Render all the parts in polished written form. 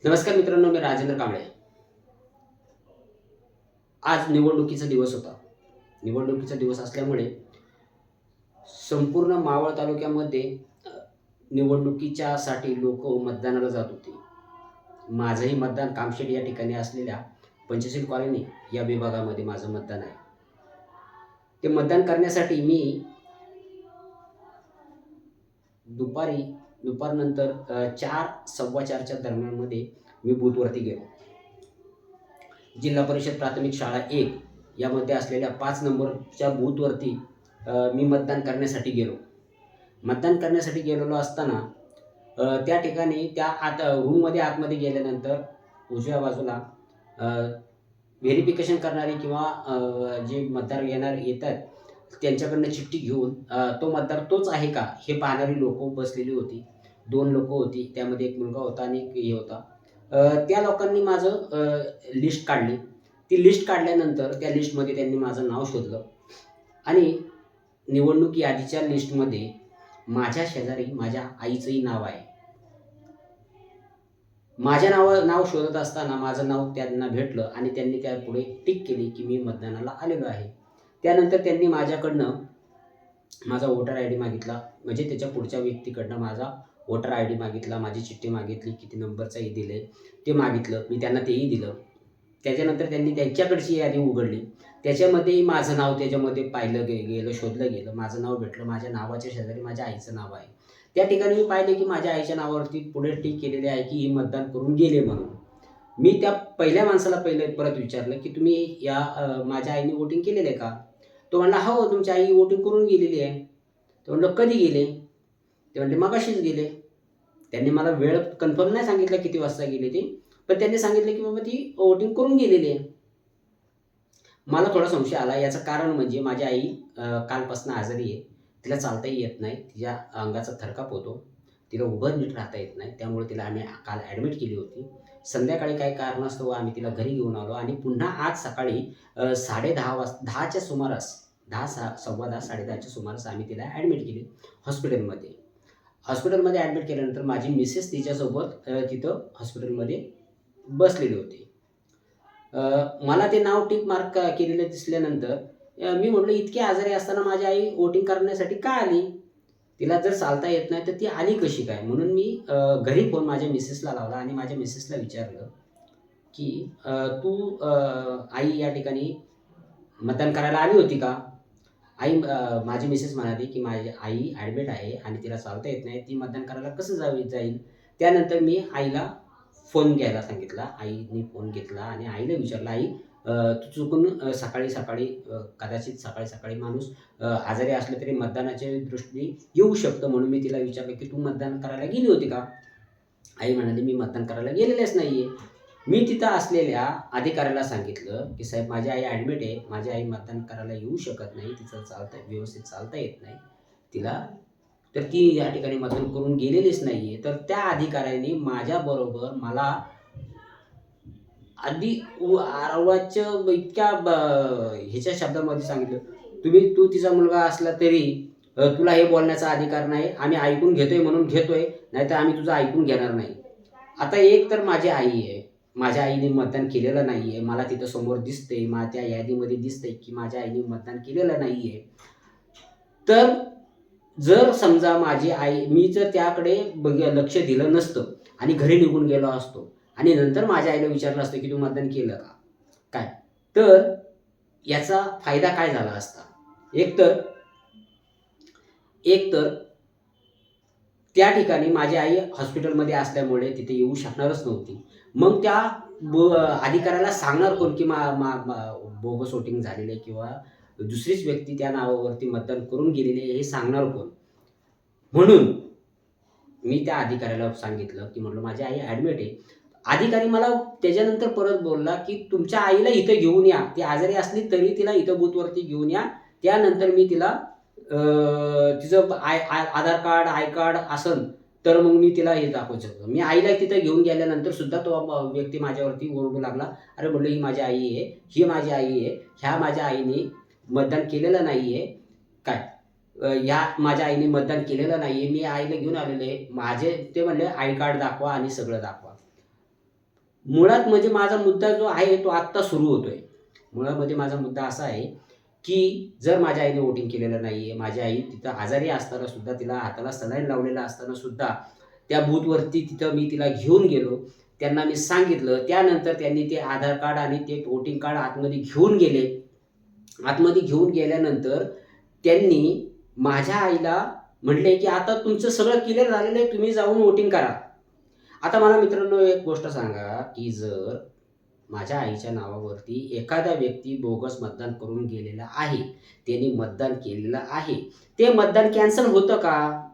नमस्कार मित्रांनो, मी राजेंद्र कांबळे. आज निवडणुकीचा दिवस होता. निवडणुकीचा दिवस असल्यामुळे संपूर्ण मावळ तालुक्यामध्ये अ, निवडणुकीच्यासाठी लोकं मतदानाला जात होते. माझंही मतदान कामशेत या ठिकाणी असलेल्या पंचशील कॉलनी या विभागामध्ये माझं मतदान आहे. ते मतदान करण्यासाठी मी दुपारी दुपारनंतर 4 4:15च्या दरम्यानमध्ये मी बूथवरती गेलो. जिल्हा परिषद प्राथमिक शाळा 1 यामध्ये असलेल्या 5 नंबरच्या बूथवरती मी मतदान करण्यासाठी गेलो. मतदान करण्यासाठी गेलेलो असताना त्या ठिकाणी त्या रूममध्ये आतमध्ये गेल्यानंतर उजव्या बाजूला व्हेरिफिकेशन करणारे किंवा जे मतदार येतात त्यांच्याकडनं चिठ्ठी घेऊन तो मतदार तोच आहे का हे पाहणारी लोकं बसलेली होती. 2 लोकं होती. त्यामध्ये एक मुलगा होता आणि एक हे होता. त्या लोकांनी माझं लिस्ट काढली. ती लिस्ट काढल्यानंतर त्या लिस्टमध्ये त्यांनी माझं नाव शोधलं आणि निवडणूक यादीच्या लिस्टमध्ये माझ्या शेजारी माझ्या आईचंही नाव आहे. माझ्या नाव शोधत असताना माझं नाव त्यांना भेटलं आणि त्यांनी त्यापुढे टिक केली, की मी मतदानाला आलेलो आहे. त्यानंतर त्यांनी माझ्याकडनं माझा वोटर आयडी मागितला. म्हणजे त्याच्या पुढच्या व्यक्तीकडनं माझा वोटर आयडी मागितला, माझी चिठ्ठी मागितली, किती नंबरचं हे दिले ते मागितलं. मी त्यांना तेही दिलं. त्याच्यानंतर त्यांनी त्यांच्याकडची यादी उघडली. त्याच्यामध्येही माझं नाव त्याच्यामध्ये पाहिलं गेलं, शोधलं गेलं. माझं नाव भेटलं. माझ्या नावाच्या शेजारी माझ्या आईचं नाव आहे. त्या ठिकाणी मी पाहिले, की माझ्या आईच्या नावावरती पुढे टिक केलेली आहे, की ही मतदान करून गेले म्हणून. मी त्या पहिल्या माणसाला परत विचारलं, की तुम्ही माझ्या आईने वोटिंग केलेलं आहे का? तो म्हणला, "हो, तुमची आई वोटिंग करून गेलेली आहे." तो म्हणलं, "कधी गेले?" ते म्हणले, "मगाशीच गेले." त्यांनी मला वेळ कन्फर्म नाही सांगितलं किती वाजता गेले ते. पण त्यांनी सांगितलं, की बाबा ती वोटिंग करून गेलेली आहे. मला थोडा संशय आला. याचं कारण म्हणजे माझी आई कालपासून आजारी आहे. तिला चालताही येत नाही. तिच्या अंगाचा थरकाप होतो. तिला उभं नीट राहता येत नाही. त्यामुळे तिला आम्ही काल ॲडमिट केली होती. संध्याकाळी काही कारणास्तव आम्ही तिला घरी घेऊन आलो आणि पुन्हा आज सकाळी 10:30च्या सुमारास 10:15 10:30च्या सुमारास आम्ही तिला ॲडमिट केली हॉस्पिटलमध्ये. हॉस्पिटलमध्ये ॲडमिट केल्यानंतर माझी मिसेस तिच्यासोबत तिथं हॉस्पिटलमध्ये बसलेली होती. मला ते नाव टिक मार्क केलेलं दिसल्यानंतर मी म्हटलं, "इतकी आजारी असताना माझी आई वोटिंग करण्यासाठी का आली? तिला जर चालता येत नाही तर ती आली कशी काय?" म्हणून मी घरी फोन माझ्या मिसेसला लावला आणि माझ्या मिसेसला विचारलं, की "तू आई या ठिकाणी मतदान करायला आली होती का?" माझी मिसेस म्हणाली, की "माझी आई ॲडमिट आहे आणि तिला चालता येत नाही. ती मतदान करायला कसं जाईल?" त्यानंतर मी आईला फोन घ्यायला सांगितला. आईने फोन घेतला आणि आईला विचारलं, "आई, तू चुकून सकाळी-सकाळी कदाचित सकाळी-सकाळी माणूस आजारी असला तरी मतदानाच्या दृष्टीने येऊ शकतं. म्हणून मी तिला विचारलं, की तू मतदान करायला गेली होती का?" आई म्हणाली, "मी मतदान करायला गेलेलेच नाहीये." मी तिथं असलेल्या अधिकाऱ्याला सांगितलं, की "साहेब, माझी आई ॲडमिट आहे. माझी आई मतदान करायला येऊ शकत नाही. तिचं व्यवस्थित चालता येत नाही तिला. तर ती या ठिकाणी मतदान करून गेलेलीच नाहीये." तर त्या अधिकाऱ्याने माझ्याबरोबर मला अगदी अर्वाच्य इतक्या ह्याच्या शब्दामध्ये सांगितलं, तू तिचा मुलगा असला तरी तुला हे बोलण्याचा अधिकार नाही. आम्ही ऐकून घेतोय म्हणून घेतोय, नाहीतर आम्ही तुझं ऐकून घेणार नाही." आता एक तर माझी आई आहे. माझ्या आईने मतदान केलेलं नाहीये. मला तिथं समोर दिसतंय. त्या यादीमध्ये दिसतंय, की माझ्या आईने मतदान केलेलं नाहीये. तर जर समजा माझी आई मी जर त्याकडे लक्ष दिलं नसतं आणि घरी निघून गेलो असतो आणि नंतर माझ्या आईला विचारलं असतं, की "तू मतदान केलं का?" काय? तर याचा फायदा काय झाला असता? एकतर एकतर त्या ठिकाणी माझी आई हॉस्पिटलमध्ये असल्यामुळे तिथे येऊ शकणारच नव्हती. मग त्या अधिकाऱ्याला सांगणार कोण, की मा मा मा बोगस वोटिंग झालेलं आहे किंवा दुसरीच व्यक्ती त्या नावावरती मतदान करून गेलेली आहे हे सांगणार कोण? म्हणून मी त्या अधिकाऱ्याला सांगितलं, की म्हटलं, "माझी आई ॲडमिट आहे." अधिकारी मला त्याच्यानंतर परत बोलला, की "तुमच्या आईला इथं घेऊन या. ती आजारी असली तरी तिला इथं बूथवरती घेऊन या. त्यानंतर मी तिला तिचं आधार कार्ड, आय कार्ड असेल तर मग मी तिला हे दाखवू शकतो." मी आईला तिथं घेऊन गेल्यानंतर सुद्धा तो व्यक्ती माझ्यावरती ओरडू लागला. "अरे," म्हटलं, "ही माझी आई आहे. ही माझी आई आहे. ह्या माझ्या आईने मतदान केलेलं नाहीये." काय? ह्या माझ्या आईने मतदान केलेलं नाहीये. मी आईला घेऊन आलेलो आहे. ते म्हणले, "आय कार्ड दाखवा आणि सगळं दाखवा." मुळात म्हणजे माझा मुद्दा जो आहे तो आत्ता सुरू होतोय. मुळामध्ये माझा मुद्दा असा आहे, की जर माझ्या आईने वोटिंग केलेलं नाहीये, माझी आई तिथं आजारी असताना सुद्धा, तिला हाताला सलाईन लावलेला असताना सुद्धा त्या बूथवरती तिथं मी तिला घेऊन गेलो. त्यांना मी सांगितलं. त्यानंतर त्यांनी ते आधार कार्ड आणि ते वोटिंग कार्ड आतमध्ये घेऊन गेले. आतमध्ये घेऊन गेल्यानंतर त्यांनी माझ्या आईला म्हटले, की "आता तुमचं सगळं क्लिअर झालेलं आहे. तुम्ही जाऊन वोटिंग करा." आता मला मित्रांनो एक गोष्ट सांगा, की जर माझ्या आईच्या नावावरती एखादा व्यक्ती बोगस मतदान करून गेलेला आहे, त्याने मतदान केलेलं आहे, ते मतदान कॅन्सल होतं का?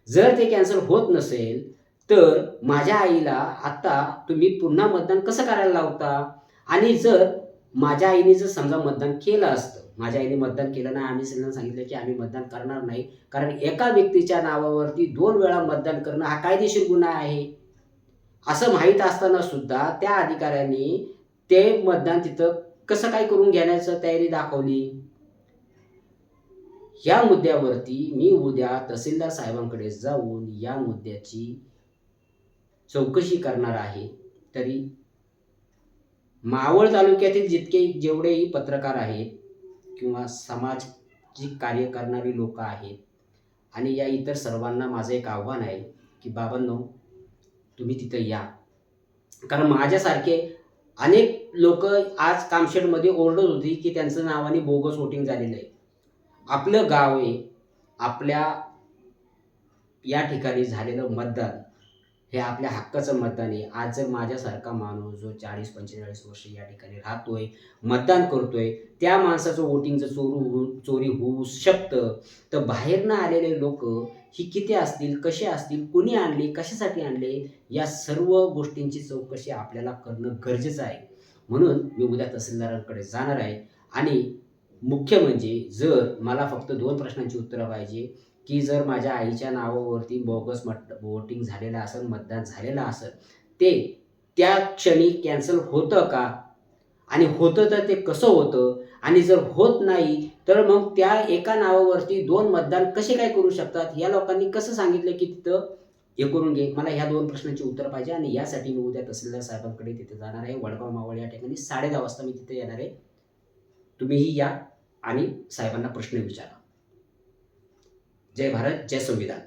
जर ते कॅन्सल होत नसेल, तर माझ्या आईला आत्ता तुम्ही पुन्हा मतदान कसं करायला लावता? आणि जर माझ्या आईने जर समजा मतदान केलं असतं, माझ्या आईने मतदान केलं नाही, आम्ही सगळ्यांना सांगितलं, की आम्ही मतदान करणार नाही. कारण एका व्यक्तीच्या नावावरती 2 वेळा मतदान करणं हा कायदेशीर गुन्हा आहे. असं माहीत असताना सुद्धा त्या अधिकाऱ्यांनी ते मतदान तिथं कसं काय करून घेण्याची तयारी दाखवली? या मुद्द्यावरती मी उद्या तहसीलदार साहेबांकडे जाऊन या मुद्द्याची चौकशी करणार आहे. तरी मावळ तालुक्यातील जेवढेही पत्रकार आहेत किंवा सामाजिक कार्य करणारी लोकं आहेत आणि या इतर सर्वांना माझं एक आव्हान आहे, की बाबांनो, तुम्ही तिथं या. कारण माझ्यासारखे अनेक लोकं आज कामशेतमध्ये ओरडत होती, की त्यांचं नावाने बोगस वोटिंग झालेलं आहे. आपलं गाव आहे. आपल्या या ठिकाणी झालेलं मतदान हे आपल्या हक्काचं मतदान आहे. आज जर माझ्यासारखा माणूस जो 40-45 वर्ष या ठिकाणी राहतोय, मतदान करतोय, त्या माणसाचं वोटिंग जर चोरी होऊ शकतं, तर बाहेरनं आलेले लोकं ही किती असतील, कसे असतील, कुणी आणले, कशासाठी आणले, या सर्व गोष्टींची चौकशी आपल्याला करणं गरजेचं आहे. म्हणून मी उद्या तहसीलदारांकडे जाणार आहे आणि मुख्य म्हणजे जर मला फक्त 2 प्रश्नांची उत्तरं पाहिजे, की जर माझ्या आईच्या नावावरती बोगस वोटिंग झालेलं असेल, मतदान झालेलं असेल, ते त्या क्षणी कॅन्सल होतं का? आणि होतं तर ते कसं होतं? आणि जर होत नाही, तर मग त्या एका नावावरती 2 मतदान कसे काय करू शकतात? या लोकांनी कसं सांगितलं, की तिथं हे करून घे? मला ह्या 2 प्रश्नांची उत्तरं पाहिजे आणि यासाठी मी उद्या तहसीलदार साहेबांकडे तिथे जाणार आहे. वडगाव मावळ या ठिकाणी 10:30 वाजता मी तिथे येणार आहे. तुम्हीही या आणि साहेबांना प्रश्न विचारा. जय भारत, जय संविधान.